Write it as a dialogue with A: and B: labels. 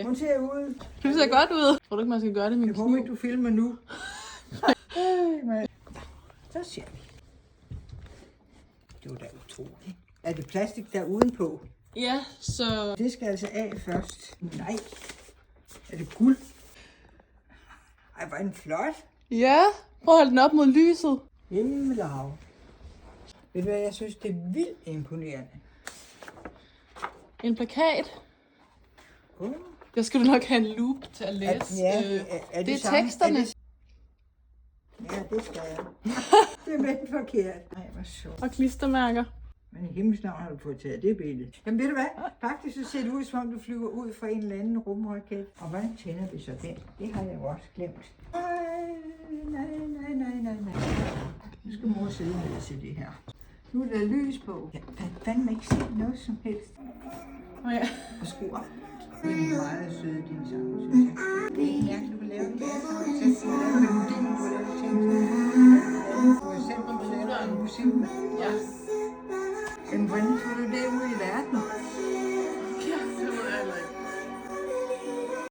A: Hun ser ud.
B: Du ser godt ud. Tror du ikke, man skal gøre det med en
A: Jeg håber ikke,
B: kniv?
A: du filmer nu. Så ser vi. Det var da utroligt. Er det plastik der udenpå?
B: Ja, så...
A: Det skal altså af først. Nej. Er det guld? Ej, hvor er den flot.
B: Ja, prøv at holde den op mod lyset.
A: Himmel og hav. Ved du hvad, jeg synes, det er vildt imponerende.
B: En plakat.
A: Oh.
B: Der skal du nok have en loop til at læse. Det er
A: samme?
B: teksterne.
A: Ja, det skal jeg. Det er vendt forkert. Nej, hvor sjovt.
B: Og klistermærker.
A: Men i himmels navn har du fået taget det billede. Jamen ved du hvad? Faktisk så ser det ud, som om du flyver ud fra en eller anden rumraket. Og hvordan tænder vi så den? Det har jeg jo også glemt. Nej. Nu skal mor sidde med til det her. Nu er der lys på. Jeg kan fandme ikke se noget som helst.
B: Ja.
A: Og skru op. Det er meget søde, din sang, synes jeg. Det er ikke mærkeligt, du kan lave det. Du kan lave melodien, du kan lave ting. Du har selv produceret musik.
B: Ja.
A: Jamen, hvordan får du det